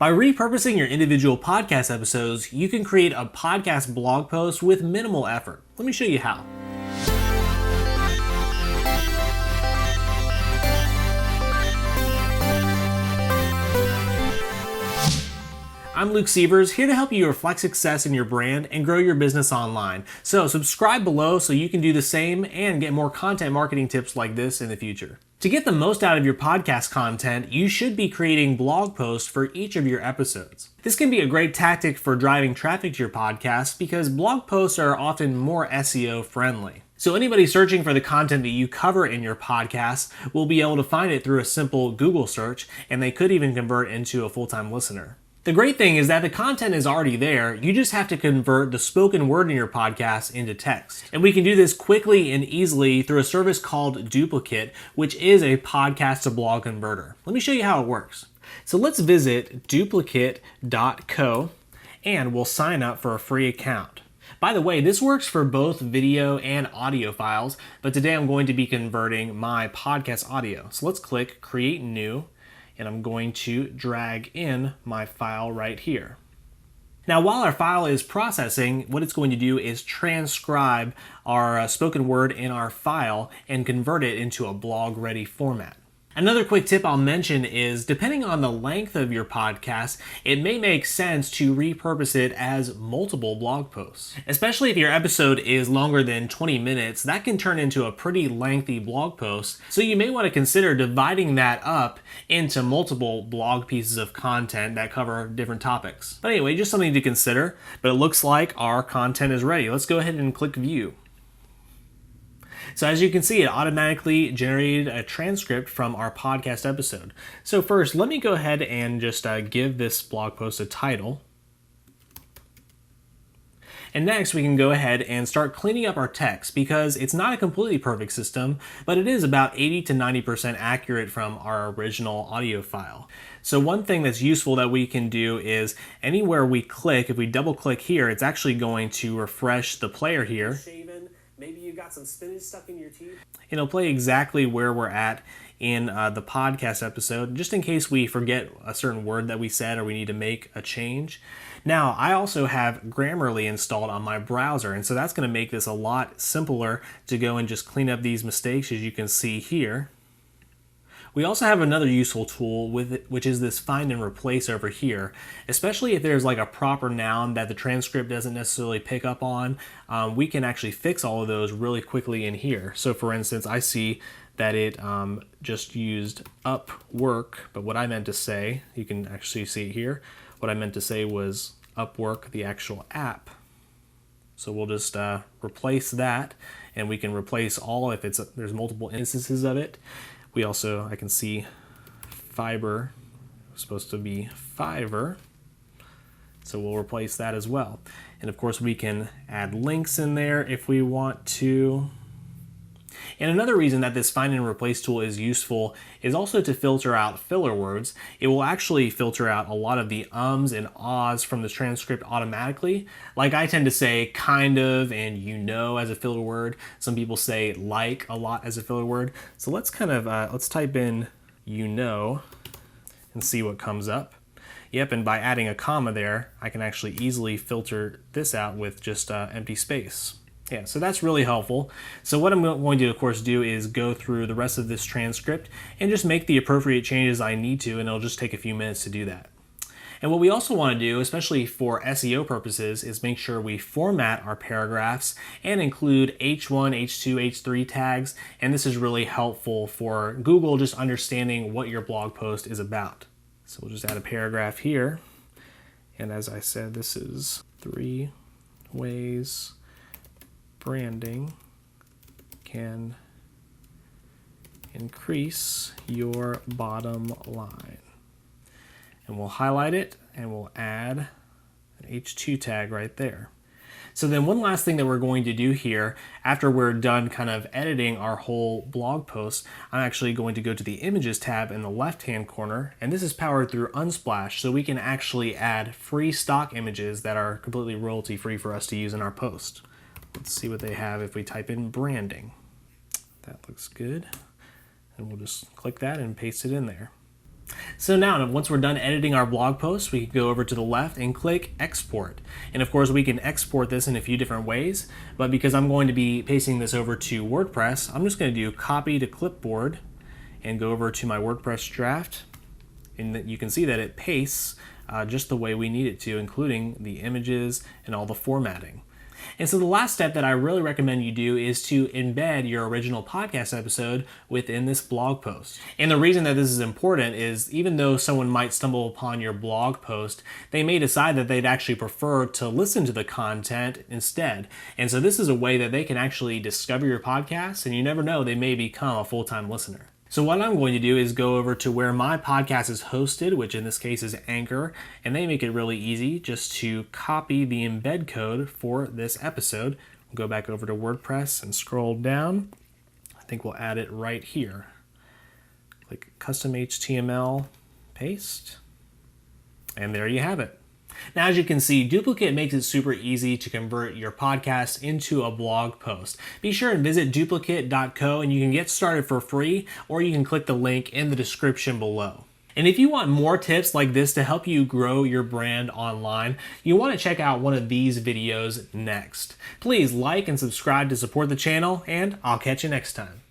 By repurposing your individual podcast episodes, you can create a podcast blog post with minimal effort. Let me show you how. I'm Luke Sievers, here to help you reflect success in your brand and grow your business online. So subscribe below so you can do the same and get more content marketing tips like this in the future. To get the most out of your podcast content, you should be creating blog posts for each of your episodes. This can be a great tactic for driving traffic to your podcast because blog posts are often more SEO friendly. So anybody searching for the content that you cover in your podcast will be able to find it through a simple Google search, and they could even convert into a full-time listener. The great thing is that the content is already there. You just have to convert the spoken word in your podcast into text. And we can do this quickly and easily through a service called Duplikit, which is a podcast to blog converter. Let me show you how it works. So let's visit duplikit.co and we'll sign up for a free account. By the way, this works for both video and audio files, but today I'm going to be converting my podcast audio. So let's click Create New. And I'm going to drag in my file right here. Now, while our file is processing, what it's going to do is transcribe our spoken word in our file and convert it into a blog-ready format. Another quick tip I'll mention is, depending on the length of your podcast, it may make sense to repurpose it as multiple blog posts. Especially if your episode is longer than 20 minutes, that can turn into a pretty lengthy blog post. So you may want to consider dividing that up into multiple blog pieces of content that cover different topics. But anyway, just something to consider. But it looks like our content is ready. Let's go ahead and click View. So as you can see, it automatically generated a transcript from our podcast episode. So first, let me go ahead and just give this blog post a title. And next, we can go ahead and start cleaning up our text because it's not a completely perfect system, but it is about 80 to 90% accurate from our original audio file. So one thing that's useful that we can do is anywhere we click, if we double click here, it's actually going to refresh the player here. Maybe you got some spinach stuck in your teeth. It'll play exactly where we're at in the podcast episode, just in case we forget a certain word that we said or we need to make a change. Now, I also have Grammarly installed on my browser, and so that's going to make this a lot simpler to go and just clean up these mistakes, as you can see here. We also have another useful tool with it, which is this find and replace over here, especially if there's like a proper noun that the transcript doesn't necessarily pick up on. We can actually fix all of those really quickly in here. So for instance, I see that it just used Upwork, but what I meant to say, you can actually see it here, what I meant to say was Upwork, the actual app. So we'll just replace that, and we can replace all if there's multiple instances of it. We also, I can see Fiber, supposed to be Fiverr, so we'll replace that as well. And of course we can add links in there if we want to. And another reason that this find and replace tool is useful is also to filter out filler words. It will actually filter out a lot of the ums and ahs from the transcript automatically. Like I tend to say kind of and you know as a filler word. Some people say like a lot as a filler word. So let's kind of, let's type in you know and see what comes up. Yep, and by adding a comma there, I can actually easily filter this out with just empty space. Yeah, so that's really helpful. So what I'm going to, of course, do is go through the rest of this transcript and just make the appropriate changes I need to, and it'll just take a few minutes to do that. And what we also want to do, especially for SEO purposes, is make sure we format our paragraphs and include H1, H2, H3 tags, and this is really helpful for Google just understanding what your blog post is about. So we'll just add a paragraph here, and as I said, this is 3 ways branding can increase your bottom line. And we'll highlight it and we'll add an H2 tag right there. So then one last thing that we're going to do here, after we're done kind of editing our whole blog post, I'm actually going to go to the Images tab in the left-hand corner, and this is powered through Unsplash, so we can actually add free stock images that are completely royalty-free for us to use in our post. Let's see what they have if we type in branding. That looks good. And we'll just click that and paste it in there. So now, once we're done editing our blog post, we can go over to the left and click export. And of course, we can export this in a few different ways, but because I'm going to be pasting this over to WordPress, I'm just going to do copy to clipboard and go over to my WordPress draft. And you can see that it pastes just the way we need it to, including the images and all the formatting. And so the last step that I really recommend you do is to embed your original podcast episode within this blog post. And the reason that this is important is even though someone might stumble upon your blog post, they may decide that they'd actually prefer to listen to the content instead. And so this is a way that they can actually discover your podcast, and you never know, they may become a full-time listener. So what I'm going to do is go over to where my podcast is hosted, which in this case is Anchor, and they make it really easy just to copy the embed code for this episode. We'll go back over to WordPress and scroll down. I think we'll add it right here. Click custom HTML, paste, and there you have it. Now, as you can see, Duplikit makes it super easy to convert your podcast into a blog post. Be sure and visit duplikit.co and you can get started for free, or you can click the link in the description below. And if you want more tips like this to help you grow your brand online, you want to check out one of these videos next. Please like and subscribe to support the channel, and I'll catch you next time.